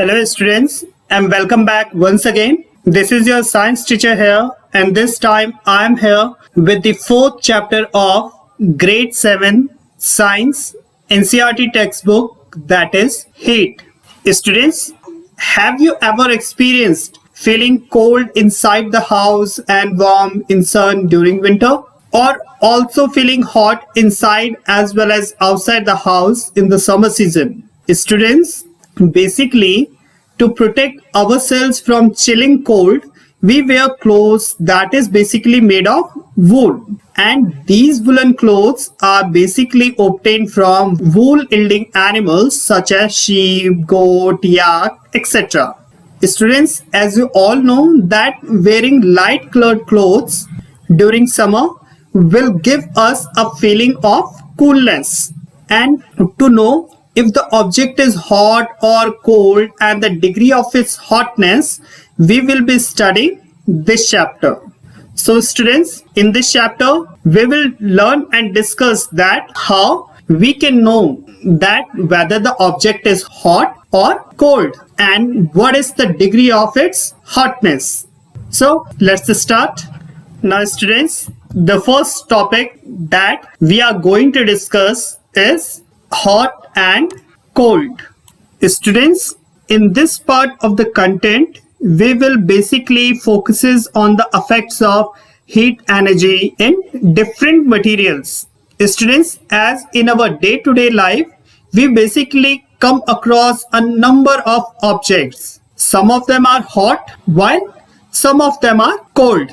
Hello students and welcome back once again. This is your science teacher here, and this time I am here with the fourth chapter of grade 7 science NCERT textbook, that is heat. Students, have you ever experienced feeling cold inside the house and warm in sun during winter, or also feeling hot inside as well as outside the house in the summer season? Students, basically, to protect ourselves from chilling cold, we wear clothes that is basically made of wool, and these woolen clothes are basically obtained from wool yielding animals such as sheep, goat, yak, etc. Students, as you all know that wearing light colored clothes during summer will give us a feeling of coolness, and to know if the object is hot or cold and the degree of its hotness, we will be studying this chapter. So students, in this chapter, we will learn and discuss that how we can know that whether the object is hot or cold and what is the degree of its hotness. So let's start. Now students, the first topic that we are going to discuss is hot and cold. Students, in this part of the content, we will basically focuses on the effects of heat energy in different materials. Students, as in our day-to-day life, we basically come across a number of objects. Some of them are hot while some of them are cold.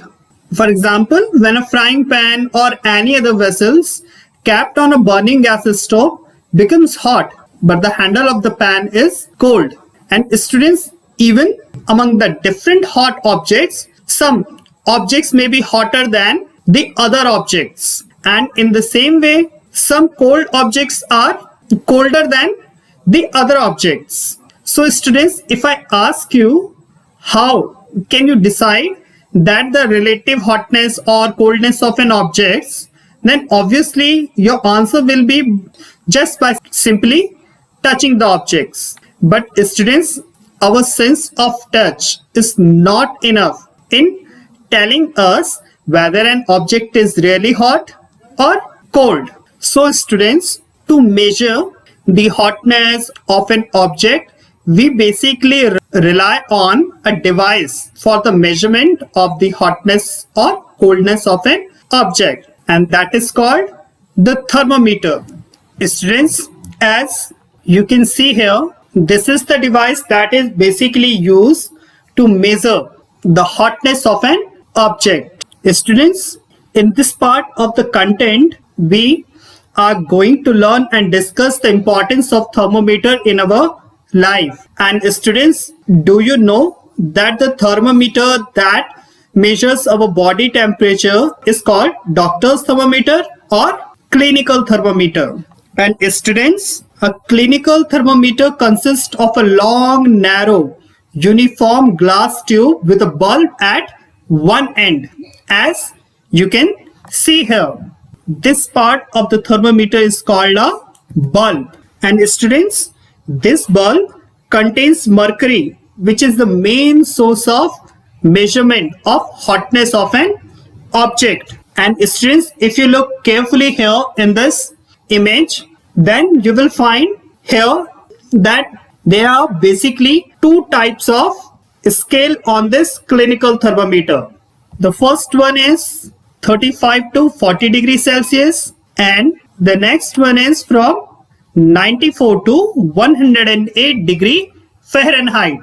For example, when a frying pan or any other vessels kept on a burning gas stove becomes hot, but the handle of the pan is cold. And students, even among the different hot objects, some objects may be hotter than the other objects, and in the same way some cold objects are colder than the other objects. So students, if I ask you how can you decide that the relative hotness or coldness of an object, then obviously your answer will be just by simply touching the objects. But students, our sense of touch is not enough in telling us whether an object is really hot or cold. So students, to measure the hotness of an object, we basically rely on a device for the measurement of the hotness or coldness of an object, and that is called the thermometer. Students, as you can see here, this is the device that is basically used to measure the hotness of an object. Students, in this part of the content, we are going to learn and discuss the importance of thermometer in our life. And students, do you know that the thermometer that measures our body temperature is called doctor's thermometer or clinical thermometer? And students, a clinical thermometer consists of a long, narrow, uniform glass tube with a bulb at one end, as you can see here. This part of the thermometer is called a bulb. And students, this bulb contains mercury, which is the main source of measurement of hotness of an object. And students, if you look carefully here in this image, then you will find here that there are basically two types of scale on this clinical thermometer. The first one is 35 to 40 degrees Celsius, and the next one is from 94 to 108 degree Fahrenheit.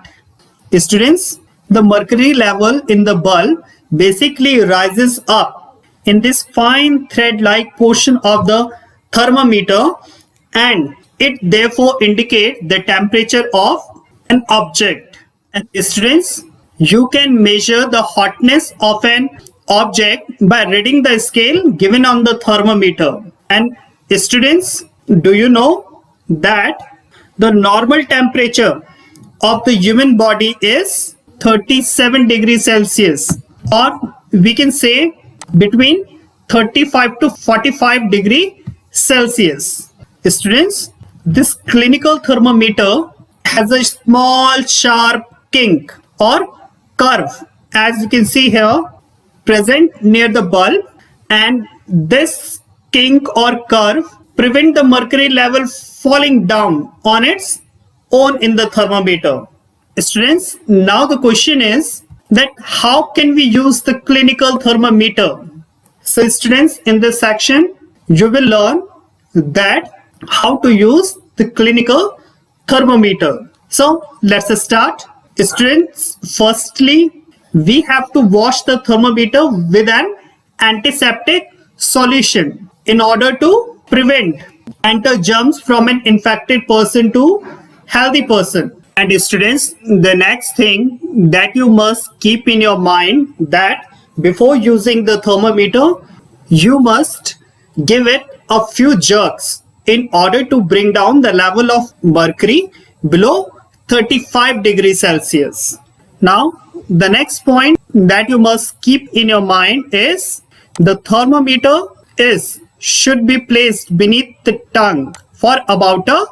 Students, the mercury level in the bulb basically rises up in this fine thread-like portion of the thermometer, and it therefore indicates the temperature of an object. And students, you can measure the hotness of an object by reading the scale given on the thermometer. And students, do you know that the normal temperature of the human body is 37 degrees Celsius, or we can say between 35 to 45 degree Celsius. Students, this clinical thermometer has a small sharp kink or curve, as you can see here, present near the bulb, and this kink or curve prevent the mercury level falling down on its own in the thermometer. Students, now the question is that how can we use the clinical thermometer? So students, in this section you will learn that how to use the clinical thermometer. So let's start. Students, firstly we have to wash the thermometer with an antiseptic solution in order to prevent enter germs from an infected person to healthy person. And students, the next thing that you must keep in your mind that before using the thermometer, you must give it a few jerks in order to bring down the level of mercury below 35 degrees Celsius. Now, the next point that you must keep in your mind is the thermometer should be placed beneath the tongue for about a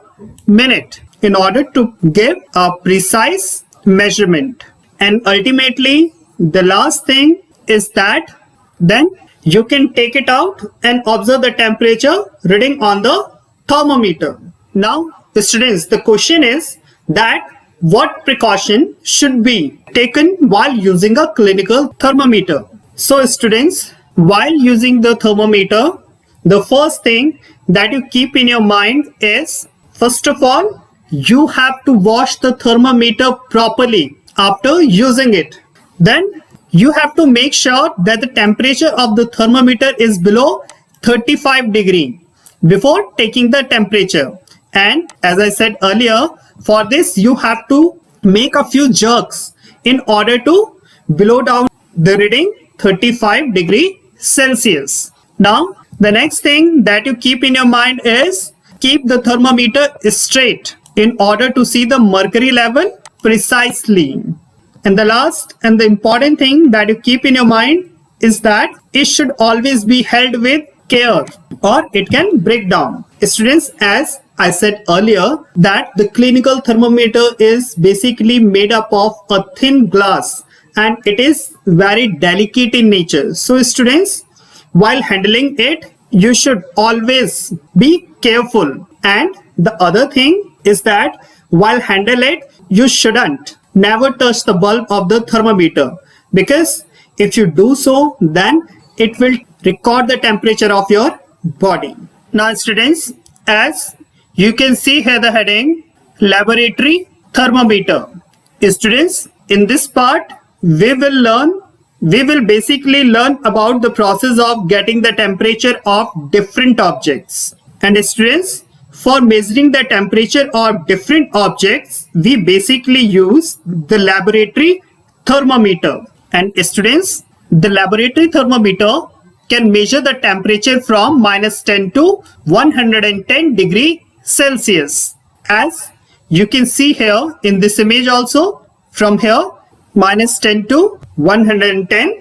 minute in order to give a precise measurement. And ultimately, the last thing is that then you can take it out and observe the temperature reading on the thermometer. Now, students, the question is that what precaution should be taken while using a clinical thermometer? So students, while using the thermometer, the first thing that you keep in your mind is, first of all, you have to wash the thermometer properly after using it. Then you have to make sure that the temperature of the thermometer is below 35 degree before taking the temperature. And as I said earlier, for this you have to make a few jerks in order to blow down the reading 35 degree Celsius. Now, the next thing that you keep in your mind is keep the thermometer straight in order to see the mercury level precisely. And the last and the important thing that you keep in your mind is that it should always be held with care or it can break down. Students, as I said earlier, that the clinical thermometer is basically made up of a thin glass and it is very delicate in nature. So students, while handling it, you should always be careful. And the other thing is that while handle it, you shouldn't never touch the bulb of the thermometer, because if you do so, then it will record the temperature of your body. Now students, as you can see here the heading laboratory thermometer. Students, in this part we will basically learn about the process of getting the temperature of different objects. And students, for measuring the temperature of different objects, we basically use the laboratory thermometer. And students, the laboratory thermometer can measure the temperature from -10 to 110 degree Celsius. As you can see here in this image also, from here -10 to 110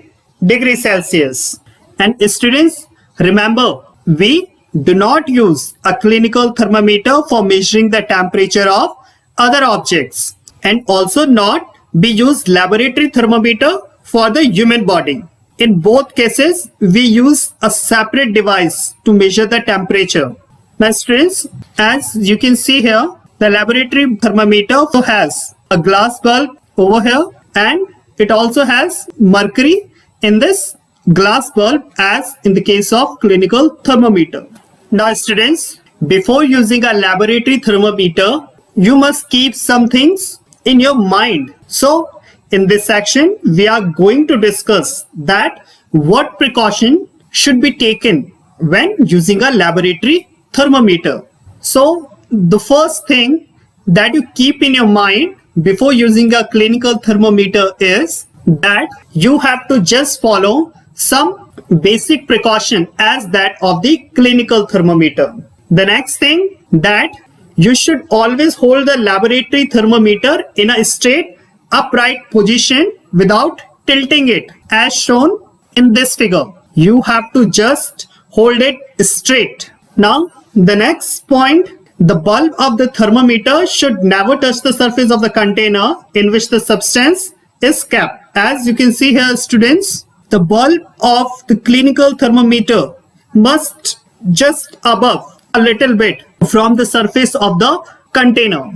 degree Celsius. And students, remember, we do not use a clinical thermometer for measuring the temperature of other objects, and also not be used laboratory thermometer for the human body. In both cases, we use a separate device to measure the temperature. Now students, as you can see here, the laboratory thermometer also has a glass bulb over here, and it also has mercury in this glass bulb as in the case of clinical thermometer. Now students, before using a laboratory thermometer, you must keep some things in your mind. So in this section, we are going to discuss that what precaution should be taken when using a laboratory thermometer. So the first thing that you keep in your mind before using a clinical thermometer is that you have to just follow some basic precaution as that of the clinical thermometer. The next thing, that you should always hold the laboratory thermometer in a straight upright position without tilting it, as shown in this figure. You have to just hold it straight. Now the next point the bulb of the thermometer should never touch the surface of the container in which the substance is kept. As you can see here, students, the bulb of the clinical thermometer must just above a little bit from the surface of the container.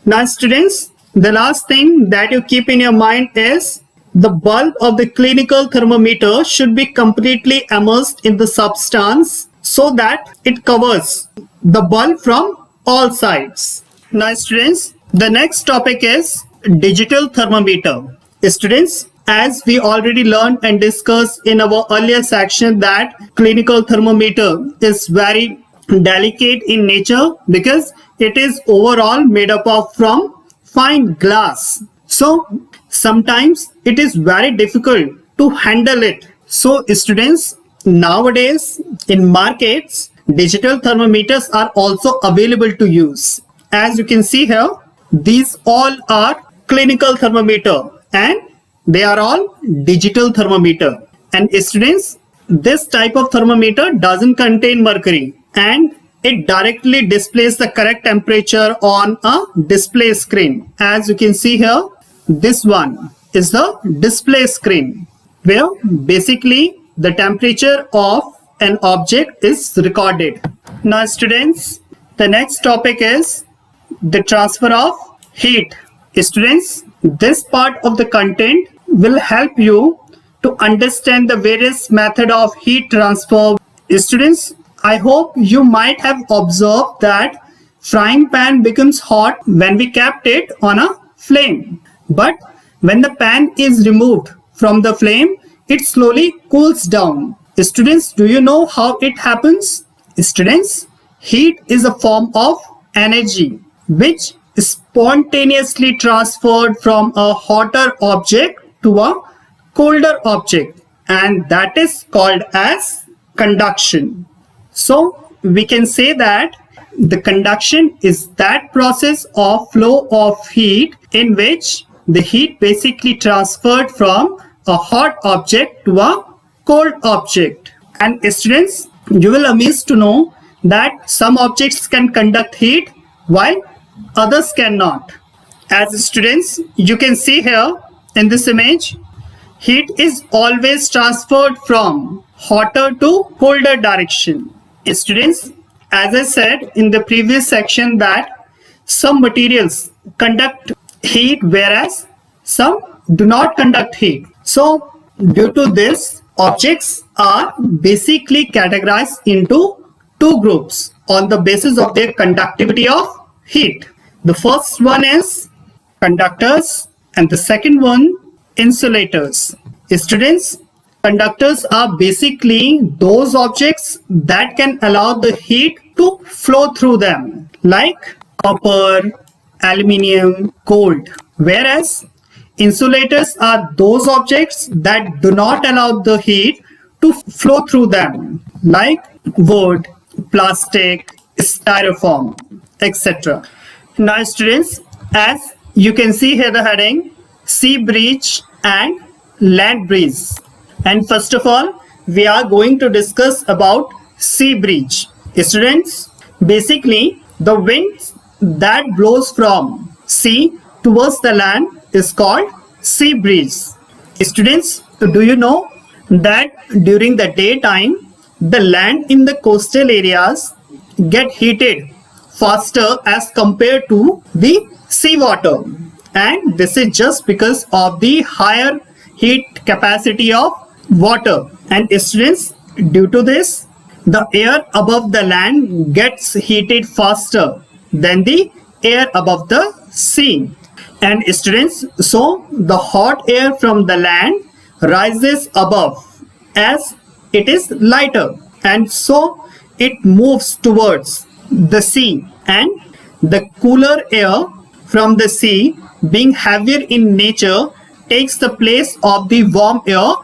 Now, students, the last thing that you keep in your mind is the bulb of the clinical thermometer should be completely immersed in the substance so that it covers the bulb from all sides. Now, students, the next topic is digital thermometer. Students, as we already learned and discussed in our earlier section that clinical thermometer is very delicate in nature because it is overall made up of from fine glass. So sometimes it is very difficult to handle it. So students, nowadays in markets, digital thermometers are also available to use. As you can see here, these all are clinical thermometer and they are all digital thermometer. And students, this type of thermometer doesn't contain mercury and it directly displays the correct temperature on a display screen. As you can see here, this one is the display screen where basically the temperature of an object is recorded. Now students, the next topic is the transfer of heat. Students, this part of the content will help you to understand the various method of heat transfer. Students, I hope you might have observed that frying pan becomes hot when we kept it on a flame. But when the pan is removed from the flame, it slowly cools down. Students, do you know how it happens? Students, heat is a form of energy which is spontaneously transferred from a hotter object to a colder object, and that is called as conduction. So we can say that the conduction is that process of flow of heat in which the heat basically transferred from a hot object to a cold object. And students, you will amazed to know that some objects can conduct heat while others cannot. As students, you can see here in this image, heat is always transferred from hotter to colder direction. Students, as I said in the previous section that some materials conduct heat whereas some do not conduct heat. So due to this, objects are basically categorized into two groups on the basis of their conductivity of heat. The first one is conductors and the second one insulators. Students, conductors are basically those objects that can allow the heat to flow through them, like copper, aluminium, gold. Whereas insulators are those objects that do not allow the heat to flow through them, like wood, plastic, styrofoam, etc. Now students, as you can see here the heading, sea breeze and land breeze. And first of all, we are going to discuss about sea breeze. Students, basically the wind that blows from sea towards the land is called sea breeze. Students, do you know that during the daytime, the land in the coastal areas get heated faster as compared to the seawater? And this is just because of the higher heat capacity of water. And students, due to this, the air above the land gets heated faster than the air above the sea. And students, so the hot air from the land rises above as it is lighter, and so it moves towards the sea, and the cooler air from the sea, being heavier in nature, takes the place of the warm air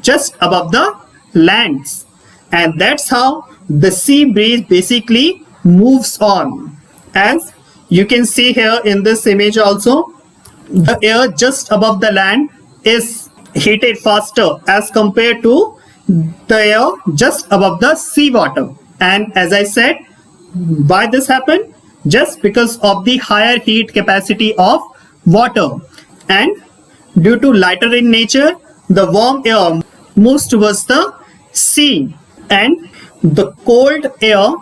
just above the lands. And that's how the sea breeze basically moves on. As you can see here in this image also, the air just above the land is heated faster as compared to the air just above the seawater. And as I said, why this happened? just because of the higher heat capacity of water. And due to lighter in nature, the warm air moves towards the sea, and the cold air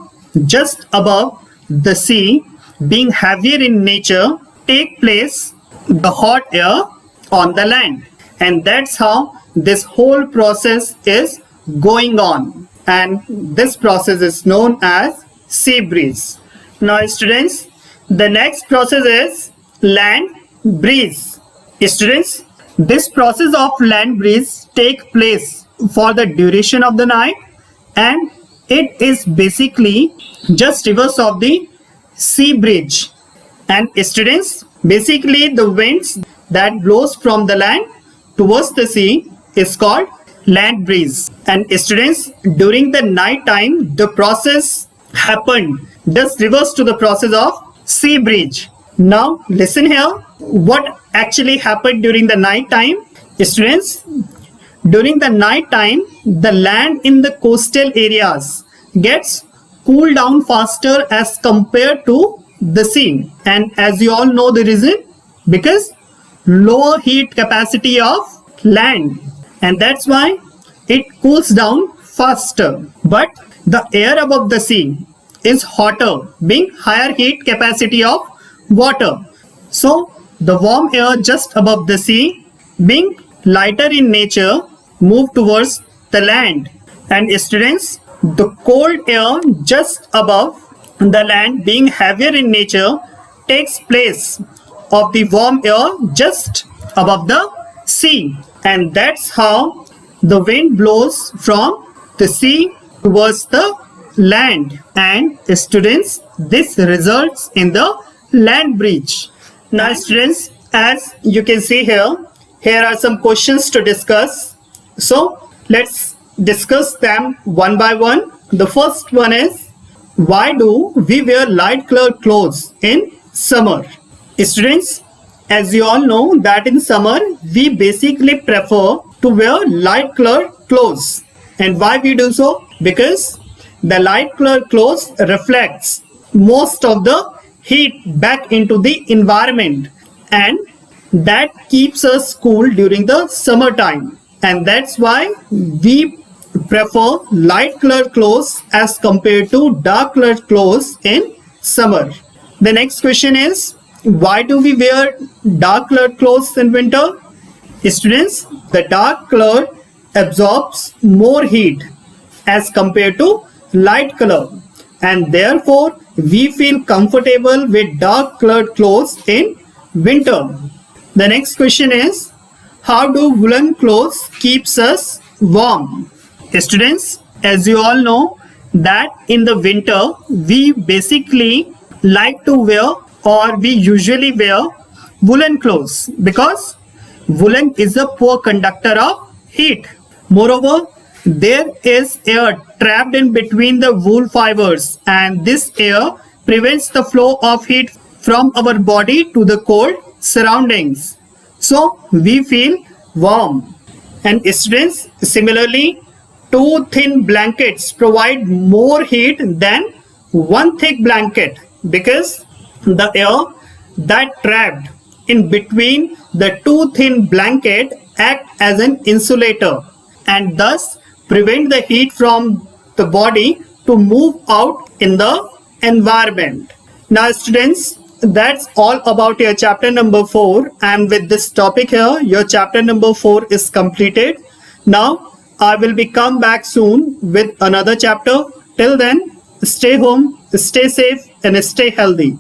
just above the sea, being heavier in nature, take place the hot air on the land. And that's how this whole process is going on, and this process is known as sea breeze. Now students, the next process is land breeze. Students, this process of land breeze take place for the duration of the night, and it is basically just reverse of the sea breeze. And students, basically the winds that blows from the land towards the sea is called land breeze. And students, during the night time, the process happened just reverse to the process of sea breeze. Now listen here, what actually happened during the night time. Students, during the night time, the land in the coastal areas gets cooled down faster as compared to the sea. And as you all know the reason, because lower heat capacity of land, and that's why it cools down faster. But the air above the sea is hotter, being higher heat capacity of water. So the warm air just above the sea, being lighter in nature, move towards the land. And students, the cold air just above the land, being heavier in nature, takes place of the warm air just above the sea. And that's how the wind blows from the sea towards the land. And students, this results in the land breeze. Now students, as you can see here are some questions to discuss. So let's discuss them one by one. The first one is, why do we wear light colored clothes in summer? Students, as you all know that in summer we basically prefer to wear light colored clothes. And why we do so? Because the light colored clothes reflects most of the heat back into the environment, and that keeps us cool during the summertime. And that's why we prefer light colored clothes as compared to dark colored clothes in summer. The next question is, why do we wear dark colored clothes in winter? Students, the dark color absorbs more heat as compared to light color, and therefore we feel comfortable with dark colored clothes in winter. The next question is, how do woolen clothes keeps us warm? Students, as you all know that in the winter we basically like to wear, or we usually wear woolen clothes, because woolen is a poor conductor of heat. Moreover, there is air trapped in between the wool fibers, and this air prevents the flow of heat from our body to the cold surroundings. So we feel warm. And students, similarly, two thin blankets provide more heat than one thick blanket, because the air that trapped in between the two thin blanket act as an insulator, and thus prevent the heat from the body to move out in the environment. Now students, that's all about your chapter number 4, and with this topic here your chapter number 4 is completed. Now I will be come back soon with another chapter. Till then, stay home, stay safe and stay healthy.